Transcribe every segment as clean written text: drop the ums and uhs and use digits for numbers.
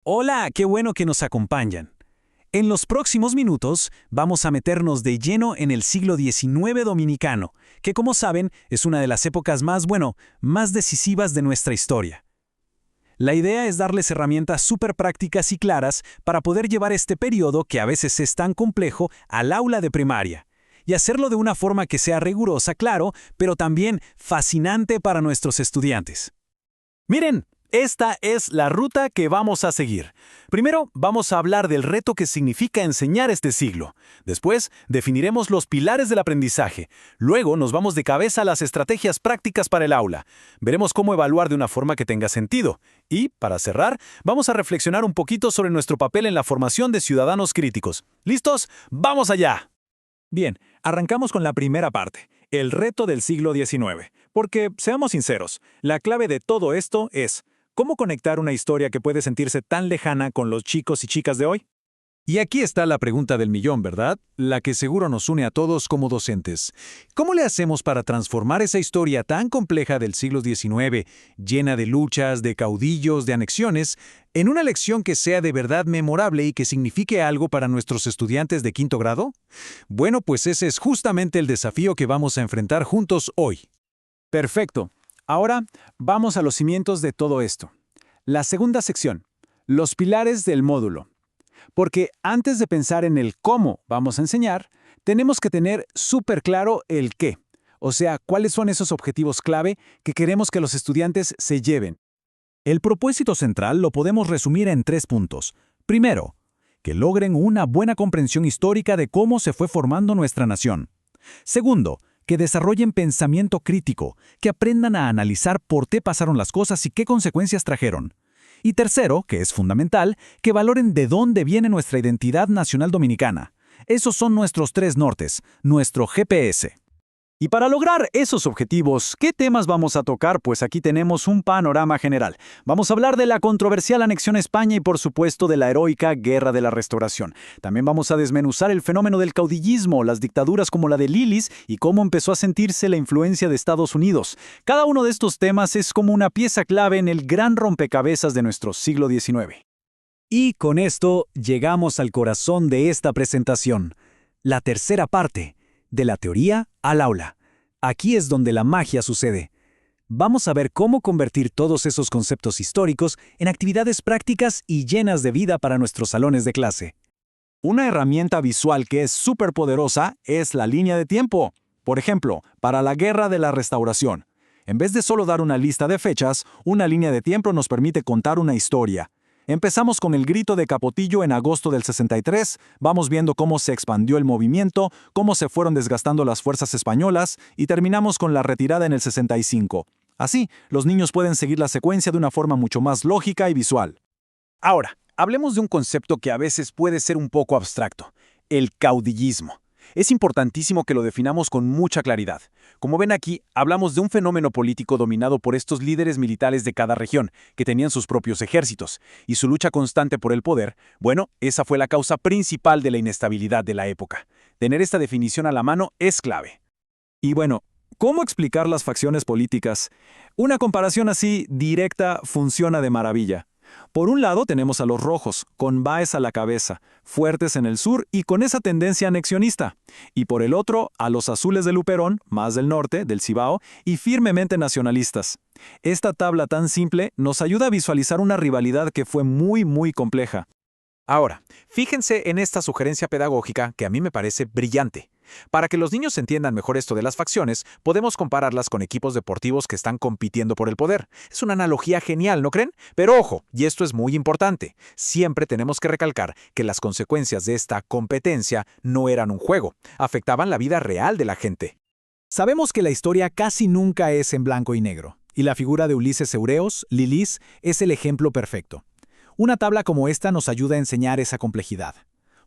Hola, qué bueno que nos acompañan. En los próximos minutos vamos a meternos de lleno en el siglo XIX dominicano, que como saben es una de las épocas más decisivas de nuestra historia. La idea es darles herramientas súper prácticas y claras para poder llevar este periodo, que a veces es tan complejo, al aula de primaria. Y hacerlo de una forma que sea rigurosa, claro, pero también fascinante para nuestros estudiantes. Miren, esta es la ruta que vamos a seguir. Primero, vamos a hablar del reto que significa enseñar este siglo. Después, definiremos los pilares del aprendizaje. Luego, nos vamos de cabeza a las estrategias prácticas para el aula. Veremos cómo evaluar de una forma que tenga sentido. Y, para cerrar, vamos a reflexionar un poquito sobre nuestro papel en la formación de ciudadanos críticos. ¿Listos? ¡Vamos allá! Bien, arrancamos con la primera parte, el reto del siglo XIX. Porque, seamos sinceros, la clave de todo esto es ¿cómo conectar una historia que puede sentirse tan lejana con los chicos y chicas de hoy? Y aquí está la pregunta del millón, ¿verdad? La que seguro nos une a todos como docentes. ¿Cómo le hacemos para transformar esa historia tan compleja del siglo XIX, llena de luchas, de caudillos, de anexiones, en una lección que sea de verdad memorable y que signifique algo para nuestros estudiantes de quinto grado? Bueno, pues ese es justamente el desafío que vamos a enfrentar juntos hoy. Perfecto. Ahora vamos a los cimientos de todo esto. La segunda sección, los pilares del módulo. Porque antes de pensar en el cómo vamos a enseñar, tenemos que tener súper claro el qué. O sea, cuáles son esos objetivos clave que queremos que los estudiantes se lleven. El propósito central lo podemos resumir en 3 puntos. Primero, que logren una buena comprensión histórica de cómo se fue formando nuestra nación. Segundo, que desarrollen pensamiento crítico, que aprendan a analizar por qué pasaron las cosas y qué consecuencias trajeron. Y tercero, que es fundamental, que valoren de dónde viene nuestra identidad nacional dominicana. Esos son nuestros 3 nortes, nuestro GPS. Y para lograr esos objetivos, ¿qué temas vamos a tocar? Pues aquí tenemos un panorama general. Vamos a hablar de la controversial anexión a España y por supuesto de la heroica Guerra de la Restauración. También vamos a desmenuzar el fenómeno del caudillismo, las dictaduras como la de Lilis y cómo empezó a sentirse la influencia de Estados Unidos. Cada uno de estos temas es como una pieza clave en el gran rompecabezas de nuestro siglo XIX. Y con esto llegamos al corazón de esta presentación, la tercera parte, de la teoría al aula. Aquí es donde la magia sucede. Vamos a ver cómo convertir todos esos conceptos históricos en actividades prácticas y llenas de vida para nuestros salones de clase. Una herramienta visual que es súper poderosa es la línea de tiempo. Por ejemplo, para la Guerra de la Restauración. En vez de solo dar una lista de fechas, una línea de tiempo nos permite contar una historia. Empezamos con el grito de Capotillo en agosto del 63, vamos viendo cómo se expandió el movimiento, cómo se fueron desgastando las fuerzas españolas y terminamos con la retirada en el 65. Así, los niños pueden seguir la secuencia de una forma mucho más lógica y visual. Ahora, hablemos de un concepto que a veces puede ser un poco abstracto, el caudillismo. Es importantísimo que lo definamos con mucha claridad. Como ven aquí, hablamos de un fenómeno político dominado por estos líderes militares de cada región, que tenían sus propios ejércitos, y su lucha constante por el poder, bueno, esa fue la causa principal de la inestabilidad de la época. Tener esta definición a la mano es clave. Y bueno, ¿cómo explicar las facciones políticas? Una comparación así directa funciona de maravilla. Por un lado tenemos a los rojos, con Báez a la cabeza, fuertes en el sur y con esa tendencia anexionista. Y por el otro, a los azules de Luperón, más del norte, del Cibao, y firmemente nacionalistas. Esta tabla tan simple nos ayuda a visualizar una rivalidad que fue muy compleja. Ahora, fíjense en esta sugerencia pedagógica que a mí me parece brillante. Para que los niños entiendan mejor esto de las facciones, podemos compararlas con equipos deportivos que están compitiendo por el poder. Es una analogía genial, ¿no creen? Pero ojo, y esto es muy importante, siempre tenemos que recalcar que las consecuencias de esta competencia no eran un juego, afectaban la vida real de la gente. Sabemos que la historia casi nunca es en blanco y negro, y la figura de Ulises Heureos, Lilis, es el ejemplo perfecto. Una tabla como esta nos ayuda a enseñar esa complejidad.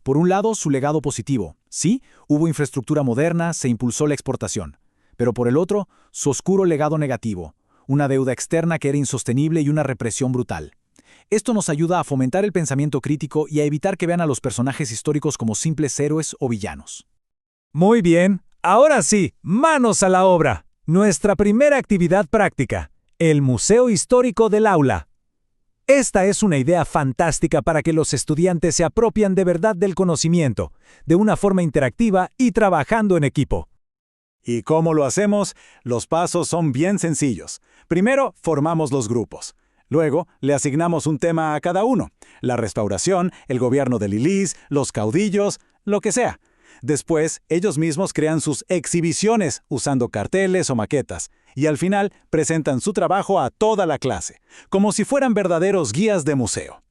Por un lado, su legado positivo. Sí, hubo infraestructura moderna, se impulsó la exportación. Pero por el otro, su oscuro legado negativo. Una deuda externa que era insostenible y una represión brutal. Esto nos ayuda a fomentar el pensamiento crítico y a evitar que vean a los personajes históricos como simples héroes o villanos. Muy bien, ahora sí, manos a la obra. Nuestra primera actividad práctica, el Museo Histórico del Aula. Esta es una idea fantástica para que los estudiantes se apropian de verdad del conocimiento, de una forma interactiva y trabajando en equipo. ¿Y cómo lo hacemos? Los pasos son bien sencillos. Primero, formamos los grupos. Luego, le asignamos un tema a cada uno. La restauración, el gobierno de Lilis, los caudillos, lo que sea. Después, ellos mismos crean sus exhibiciones usando carteles o maquetas. Y al final, presentan su trabajo a toda la clase, como si fueran verdaderos guías de museo.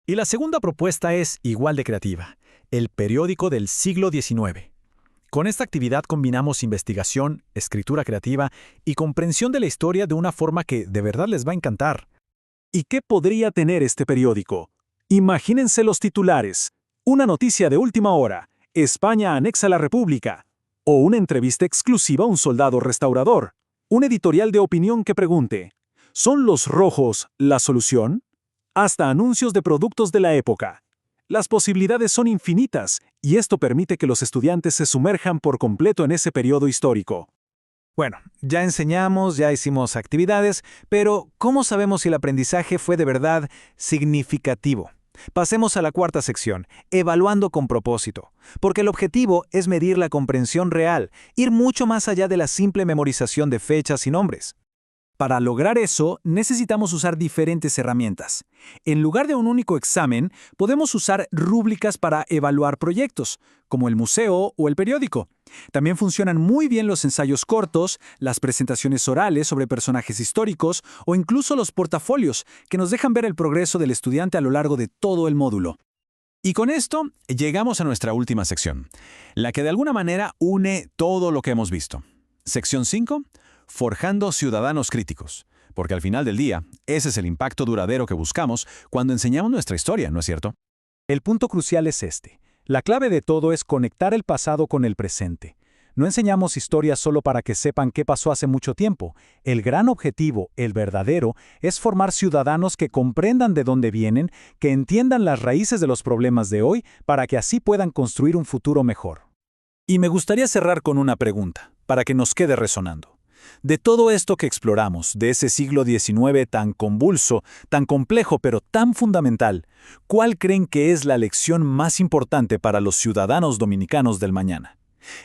Y la segunda propuesta es igual de creativa, el periódico del siglo XIX. Con esta actividad combinamos investigación, escritura creativa y comprensión de la historia de una forma que de verdad les va a encantar. ¿Y qué podría tener este periódico? Imagínense los titulares. Una noticia de última hora. España anexa la República. O una entrevista exclusiva a un soldado restaurador. Un editorial de opinión que pregunte, ¿son los rojos la solución? Hasta anuncios de productos de la época. Las posibilidades son infinitas, y esto permite que los estudiantes se sumerjan por completo en ese periodo histórico. Bueno, ya enseñamos, ya hicimos actividades, pero ¿cómo sabemos si el aprendizaje fue de verdad significativo? Pasemos a la cuarta sección, evaluando con propósito, porque el objetivo es medir la comprensión real, ir mucho más allá de la simple memorización de fechas y nombres. Para lograr eso, necesitamos usar diferentes herramientas. En lugar de un único examen, podemos usar rúbricas para evaluar proyectos, como el museo o el periódico. También funcionan muy bien los ensayos cortos, las presentaciones orales sobre personajes históricos o incluso los portafolios, que nos dejan ver el progreso del estudiante a lo largo de todo el módulo. Y con esto llegamos a nuestra última sección, la que de alguna manera une todo lo que hemos visto. Sección 5. Forjando ciudadanos críticos. Porque al final del día, ese es el impacto duradero que buscamos cuando enseñamos nuestra historia, ¿no es cierto? El punto crucial es este. La clave de todo es conectar el pasado con el presente. No enseñamos historias solo para que sepan qué pasó hace mucho tiempo. El gran objetivo, el verdadero, es formar ciudadanos que comprendan de dónde vienen, que entiendan las raíces de los problemas de hoy, para que así puedan construir un futuro mejor. Y me gustaría cerrar con una pregunta, para que nos quede resonando. De todo esto que exploramos, de ese siglo XIX tan convulso, tan complejo pero tan fundamental, ¿cuál creen que es la lección más importante para los ciudadanos dominicanos del mañana?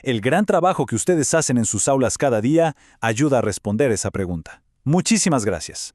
El gran trabajo que ustedes hacen en sus aulas cada día ayuda a responder esa pregunta. Muchísimas gracias.